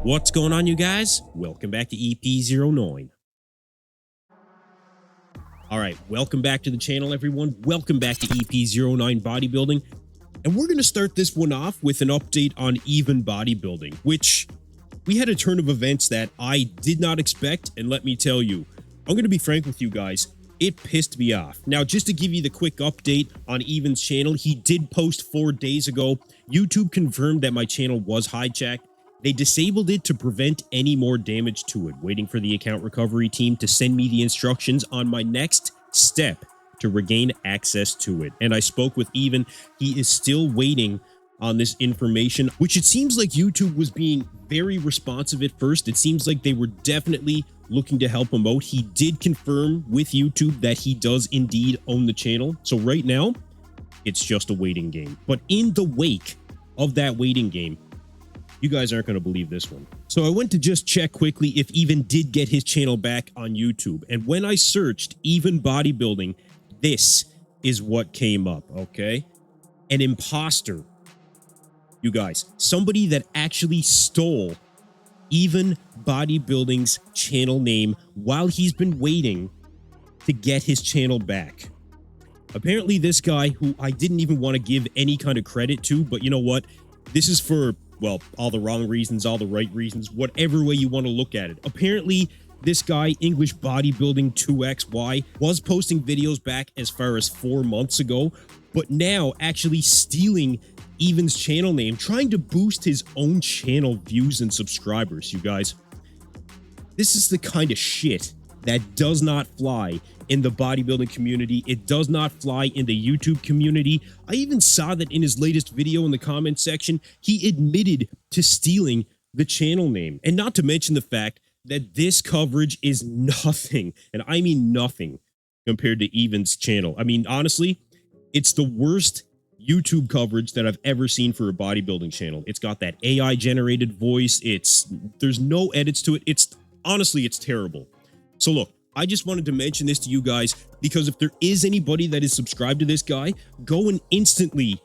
What's going on, you guys? Welcome back to EP09. All right, welcome back to the channel, everyone. Welcome back to EP09 Bodybuilding. And we're going to start this one off with an update on Ivan Bodybuilding, which we had a turn of events that I did not expect. And let me tell you, I'm going to be frank with you guys, it pissed me off. Now, just to give you the quick update on Ivan's channel, he did post 4 days ago. YouTube confirmed that my channel was hijacked. They disabled it to prevent any more damage to it, waiting for the account recovery team to send me the instructions on my next step to regain access to it. And I spoke with Ivan. He is still waiting on this information, which it seems like YouTube was being very responsive at first. It seems like they were definitely looking to help him out. He did confirm with YouTube that he does indeed own the channel. So right now, it's just a waiting game. But in the wake of that waiting game, you guys aren't going to believe this one. So I went to just check quickly if Ivan did get his channel back on YouTube. And when I searched Ivan Bodybuilding, this is what came up, okay? An imposter. You guys, somebody that actually stole Ivan Bodybuilding's channel name while he's been waiting to get his channel back. Apparently this guy, who I didn't even want to give any kind of credit to, but you know what? This is for, well, all the wrong reasons, all the right reasons, whatever way you want to look at it. Apparently, this guy, English Bodybuilding 2XY, was posting videos back as far as 4 months ago, but now actually stealing Ivan's channel name, trying to boost his own channel views and subscribers, you guys. This is the kind of shit that does not fly in the bodybuilding community. It does not fly in the YouTube community. I even saw that in his latest video in the comment section, he admitted to stealing the channel name. And not to mention the fact that this coverage is nothing, and I mean nothing, compared to Ivan's channel. I mean, honestly, it's the worst YouTube coverage that I've ever seen for a bodybuilding channel. It's got that AI generated voice. There's no edits to it. Honestly, it's terrible. So look, I just wanted to mention this to you guys because if there is anybody that is subscribed to this guy, go and instantly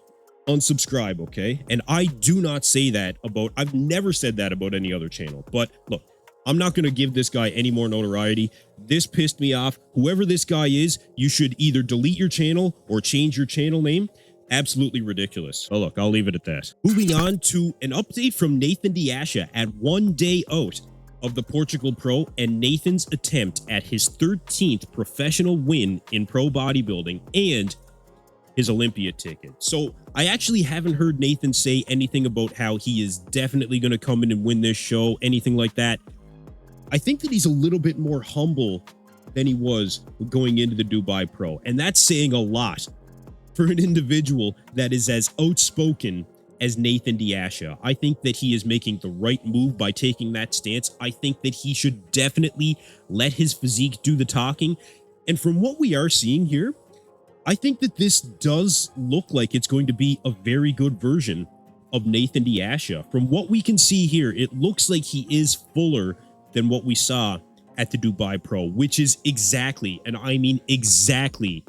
unsubscribe, okay? And I do not say that about, I've never said that about any other channel. But look, I'm not going to give this guy any more notoriety. This pissed me off. Whoever this guy is, you should either delete your channel or change your channel name. Absolutely ridiculous. Oh, look, I'll leave it at that. Moving on to an update from Nathan DeAsha at 1 day out of the Portugal Pro and Nathan's attempt at his 13th professional win in pro bodybuilding and his Olympia ticket. So I actually haven't heard Nathan say anything about how he is definitely going to come in and win this show, anything like that. I think that he's a little bit more humble than he was going into the Dubai Pro, and that's saying a lot for an individual that is as outspoken as Nathan DeAsha. I think that he is making the right move by taking that stance. I think that he should definitely let his physique do the talking. And from what we are seeing here, I think that this does look like it's going to be a very good version of Nathan DeAsha. From what we can see here, it looks like he is fuller than what we saw at the Dubai Pro, which is exactly, and I mean exactly,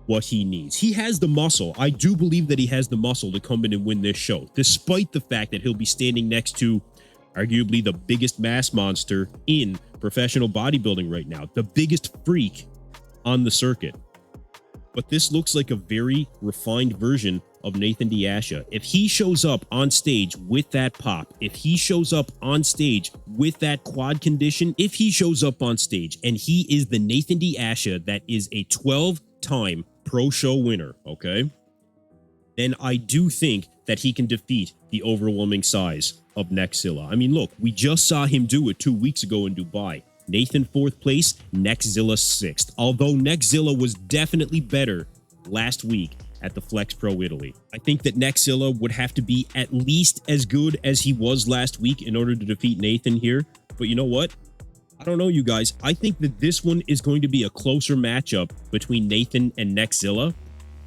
what he needs. He has the muscle. I do believe that he has the muscle to come in and win this show, despite the fact that he'll be standing next to arguably the biggest mass monster in professional bodybuilding right now, the biggest freak on the circuit. But this looks like a very refined version of Nathan DeAsha. If he shows up on stage with that pop, if he shows up on stage with that quad condition, if he shows up on stage and he is the Nathan DeAsha that is a 12-time pro show winner, okay, then I do think that he can defeat the overwhelming size of Nexzilla. I mean, look, we just saw him do it 2 weeks ago in Dubai. Nathan 4th place, Nexzilla 6th. Although Nexzilla was definitely better last week at the Flex Pro Italy. I think that Nexzilla would have to be at least as good as he was last week in order to defeat Nathan here. But you know what? I don't know, you guys. I think that this one is going to be a closer matchup between Nathan and Nexzilla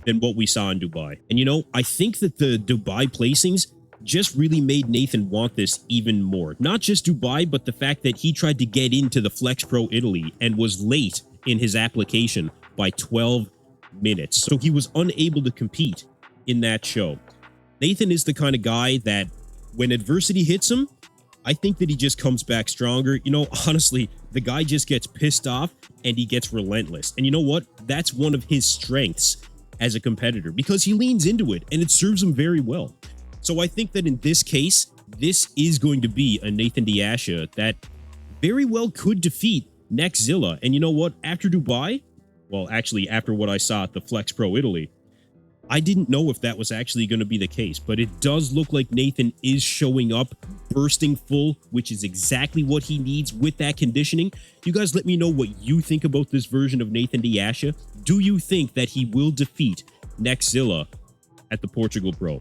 than what we saw in Dubai. And you know, I think that the Dubai placings just really made Nathan want this even more. Not just Dubai, but the fact that he tried to get into the Flex Pro Italy and was late in his application by 12 minutes. So he was unable to compete in that show. Nathan is the kind of guy that when adversity hits him, I think that he just comes back stronger. You know, honestly, the guy just gets pissed off and he gets relentless. And you know what? That's one of his strengths as a competitor because he leans into it and it serves him very well. So I think that in this case, this is going to be a Nathan DeAsha that very well could defeat Nextzilla. And you know what? After Dubai, well, actually, after what I saw at the Flex Pro Italy, I didn't know if that was actually going to be the case, but it does look like Nathan is showing up, bursting full, which is exactly what he needs with that conditioning. You guys let me know what you think about this version of Nathan DeAsha. Do you think that he will defeat Nextzilla at the Portugal Pro?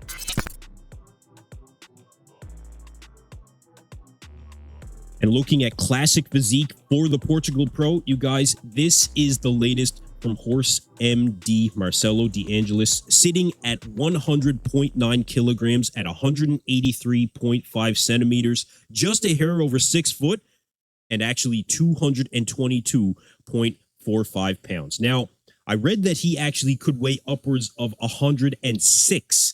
And looking at classic physique for the Portugal Pro, you guys, this is the latest from HorseMD Marcelo De Angelis, sitting at 100.9 kilograms at 183.5 centimeters, just a hair over 6 foot, and actually 222.45 pounds. Now, I read that he actually could weigh upwards of 106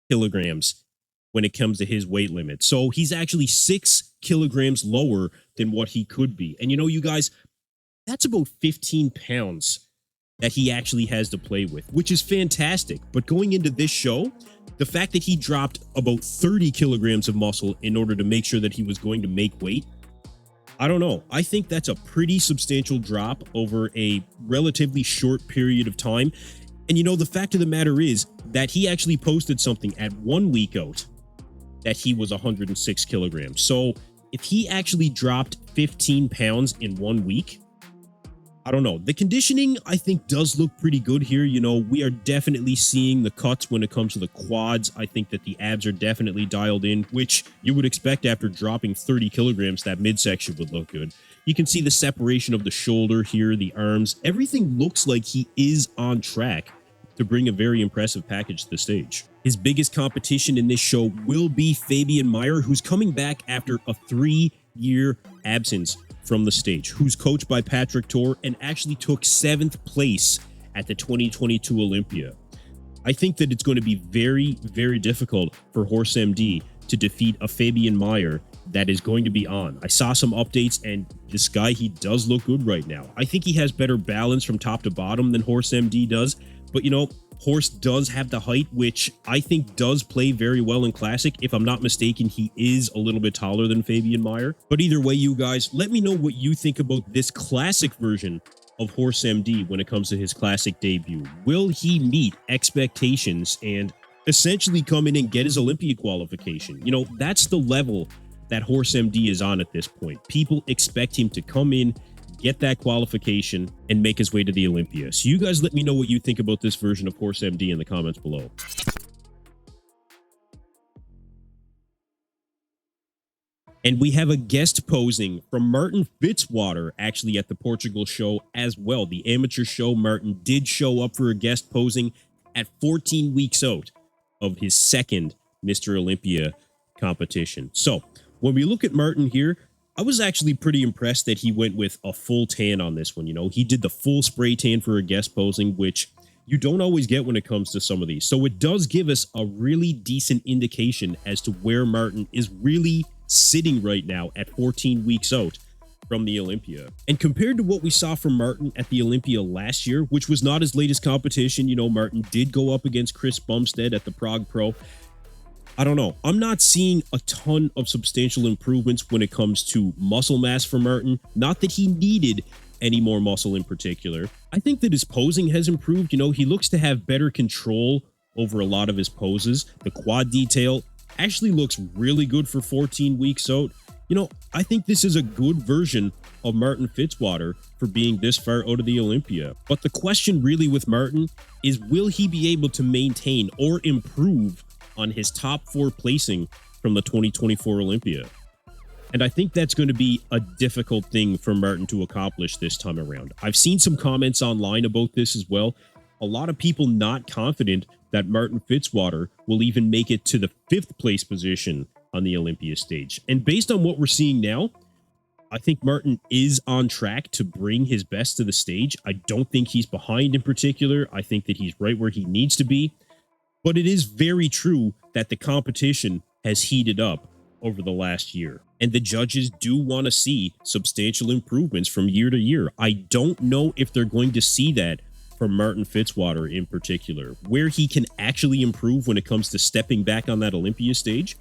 kilograms when it comes to his weight limit. So he's actually 6 kilograms lower than what he could be. And you know, you guys, that's about 15 pounds that he actually has to play with, which is fantastic. But going into this show, the fact that he dropped about 30 kilograms of muscle in order to make sure that he was going to make weight, I don't know. I think that's a pretty substantial drop over a relatively short period of time. And you know, the fact of the matter is that he actually posted something at 1 week out that he was 106 kilograms. So if he actually dropped 15 pounds in 1 week, I don't know. The conditioning, I think, does look pretty good here. You know, we are definitely seeing the cuts when it comes to the quads. I think that the abs are definitely dialed in, which you would expect after dropping 30 kilograms, that midsection would look good. You can see the separation of the shoulder here, the arms. Everything looks like he is on track to bring a very impressive package to the stage. His biggest competition in this show will be Fabian Meyer, who's coming back after a 3-year absence from the stage, who's coached by Patrick Tor and actually took 7th place at the 2022 Olympia. I think that it's going to be very, very difficult for HorseMD to defeat a Fabian Meyer that is going to be on. I saw some updates and this guy, he does look good right now. I think he has better balance from top to bottom than HorseMD does, but you know, Horse does have the height, which I think does play very well in Classic. If I'm not mistaken, he is a little bit taller than Fabian Meyer. But either way, you guys, let me know what you think about this Classic version of HorseMD when it comes to his Classic debut. Will he meet expectations and essentially come in and get his Olympia qualification? You know, that's the level that HorseMD is on at this point. People expect him to come in, get that qualification, and make his way to the Olympia. So you guys let me know what you think about this version of HorseMD in the comments below. And we have a guest posing from Martin Fitzwater actually at the Portugal show as well. The amateur show, Martin did show up for a guest posing at 14 weeks out of his second Mr. Olympia competition. So when we look at Martin here, I was actually pretty impressed that he went with a full tan on this one. You know, he did the full spray tan for a guest posing, which you don't always get when it comes to some of these. So it does give us a really decent indication as to where Martin is really sitting right now at 14 weeks out from the Olympia. And compared to what we saw from Martin at the Olympia last year, which was not his latest competition, you know, Martin did go up against Chris Bumstead at the Prague Pro. I don't know. I'm not seeing a ton of substantial improvements when it comes to muscle mass for Martin. Not that he needed any more muscle in particular. I think that his posing has improved. You know, he looks to have better control over a lot of his poses. The quad detail actually looks really good for 14 weeks out. You know, I think this is a good version of Martin Fitzwater for being this far out of the Olympia. But the question really with Martin is, will he be able to maintain or improve on his top 4 placing from the 2024 Olympia? And I think that's going to be a difficult thing for Martin to accomplish this time around. I've seen some comments online about this as well. A lot of people not confident that Martin Fitzwater will even make it to the 5th place position on the Olympia stage. And based on what we're seeing now, I think Martin is on track to bring his best to the stage. I don't think he's behind in particular. I think that he's right where he needs to be. But it is very true that the competition has heated up over the last year. And the judges do want to see substantial improvements from year to year. I don't know if they're going to see that from Martin Fitzwater in particular. Where he can actually improve when it comes to stepping back on that Olympia stage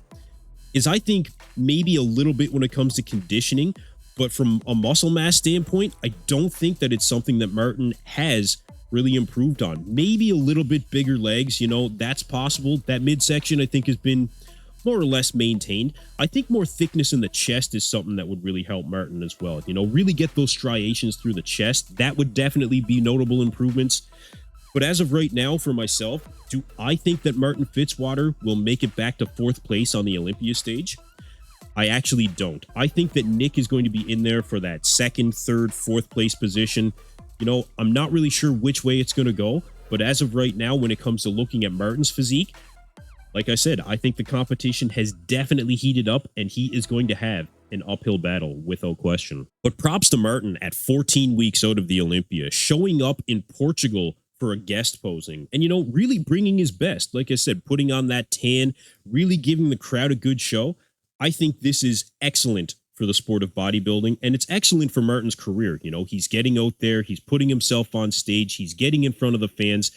is, I think, maybe a little bit when it comes to conditioning, but from a muscle mass standpoint, I don't think that it's something that Martin has really improved on. Maybe a little bit bigger legs, that's possible. That midsection, I think, has been more or less maintained. I think more thickness in the chest is something that would really help Martin as well. Really get those striations through the chest. That would definitely be notable improvements. But as of right now, for myself, do I think that Martin Fitzwater will make it back to 4th place on the Olympia stage? I actually don't. I think that Nick is going to be in there for that 2nd, 3rd, 4th place position. I'm not really sure which way it's going to go, but as of right now, when it comes to looking at Martin's physique, like I said, I think the competition has definitely heated up, and he is going to have an uphill battle without question. But props to Martin at 14 weeks out of the Olympia, showing up in Portugal for a guest posing and, really bringing his best. Like I said, putting on that tan, really giving the crowd a good show. I think this is excellent for the sport of bodybuilding, and it's excellent for Martin's career. He's getting out there, he's putting himself on stage, he's getting in front of the fans.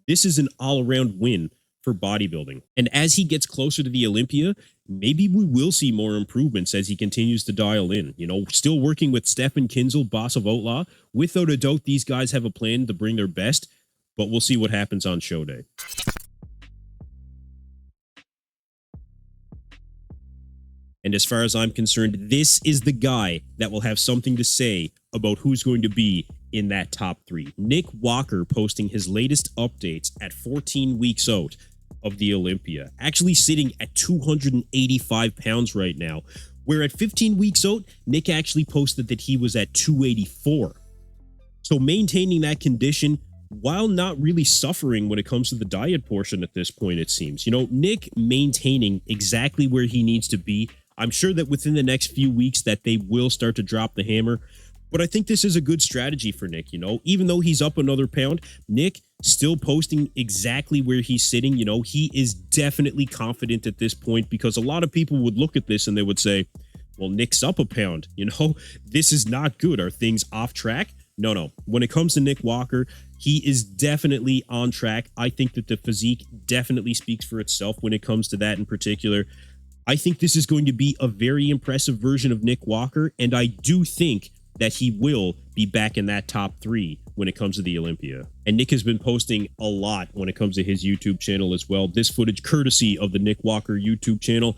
This is an all-around win for bodybuilding. And as he gets closer to the Olympia, maybe we will see more improvements as he continues to dial in. Still working with Stefan Kinzel, boss of Outlaw. Without a doubt, these guys have a plan to bring their best, but we'll see what happens on show day. And as far as I'm concerned, this is the guy that will have something to say about who's going to be in that top 3. Nick Walker posting his latest updates at 14 weeks out of the Olympia, actually sitting at 285 pounds right now, where at 15 weeks out, Nick actually posted that he was at 284. So maintaining that condition while not really suffering when it comes to the diet portion at this point, it seems. Nick maintaining exactly where he needs to be. I'm sure that within the next few weeks that they will start to drop the hammer. But I think this is a good strategy for Nick, even though he's up another pound, Nick still posting exactly where he's sitting. He is definitely confident at this point, because a lot of people would look at this and they would say, well, Nick's up a pound, this is not good. Are things off track? No. When it comes to Nick Walker, he is definitely on track. I think that the physique definitely speaks for itself when it comes to that in particular. I think this is going to be a very impressive version of Nick Walker, and I do think that he will be back in that top 3 when it comes to the Olympia. And Nick has been posting a lot when it comes to his YouTube channel as well. This footage courtesy of the Nick Walker YouTube channel.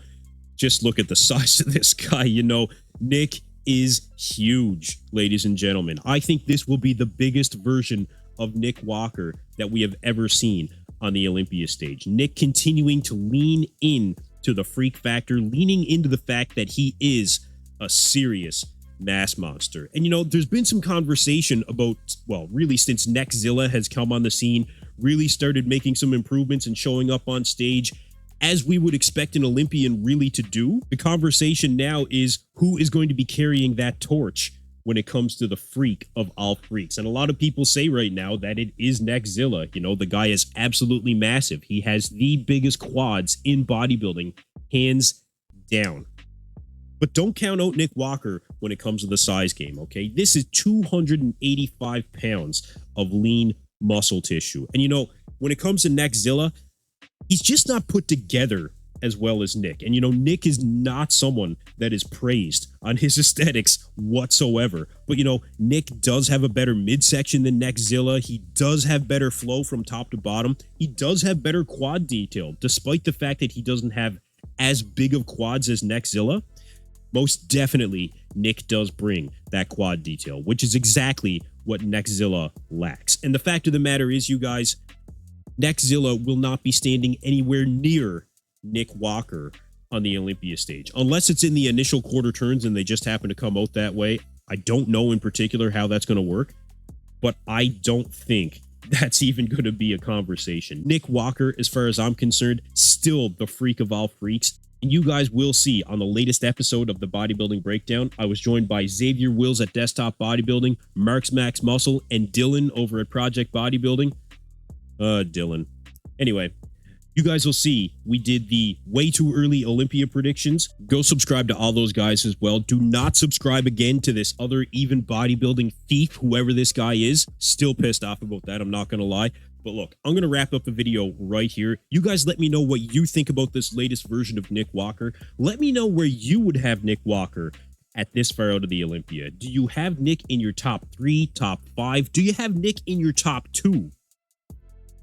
Just look at the size of this guy. Nick is huge, ladies and gentlemen. I think this will be the biggest version of Nick Walker that we have ever seen on the Olympia stage. Nick continuing to lean in to the freak factor, leaning into the fact that he is a serious mass monster. And there's been some conversation about, really since Neckzilla has come on the scene, really started making some improvements and showing up on stage as we would expect an Olympian really to do. The conversation now is who is going to be carrying that torch when it comes to the freak of all freaks. And a lot of people say right now that it is Neckzilla. The guy is absolutely massive. He has the biggest quads in bodybuilding, hands down. But don't count out Nick Walker when it comes to the size game, okay? This is 285 pounds of lean muscle tissue. And when it comes to Neckzilla, he's just not put together as well as Nick. And Nick is not someone that is praised on his aesthetics whatsoever. But Nick does have a better midsection than Neckzilla. He does have better flow from top to bottom. He does have better quad detail, despite the fact that he doesn't have as big of quads as Neckzilla. Most definitely, Nick does bring that quad detail, which is exactly what Neckzilla lacks. And the fact of the matter is, you guys, Neckzilla will not be standing anywhere near Nick Walker on the Olympia stage, unless it's in the initial quarter turns and they just happen to come out that way. I don't know in particular how that's going to work, but I don't think that's even going to be a conversation. Nick Walker, as far as I'm concerned, still the freak of all freaks. And you guys will see on the latest episode of the Bodybuilding Breakdown, I was joined by Xavier Wills at Desktop Bodybuilding, Marks Max Muscle, and Dylan over at Project Bodybuilding. Dylan. Anyway, You guys will see we did the way too early Olympia predictions. Go subscribe to all those guys as well. Do not subscribe again to this other Even Bodybuilding thief, whoever this guy is. Still pissed off about that, I'm not going to lie. But look, I'm going to wrap up the video right here. You guys let me know what you think about this latest version of Nick Walker. Let me know where you would have Nick Walker at this far out of the Olympia. Do you have Nick in your top 3, top 5? Do you have Nick in your top 2?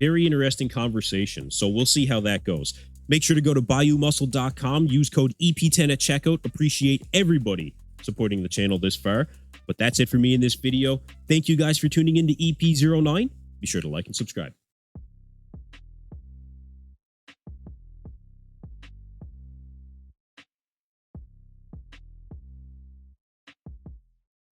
Very interesting conversation, so we'll see how that goes. Make sure to go to bayoumuscle.com, use code EP10 at checkout. Appreciate everybody supporting the channel this far. But that's it for me in this video. Thank you guys for tuning in to EP09. Be sure to like and subscribe.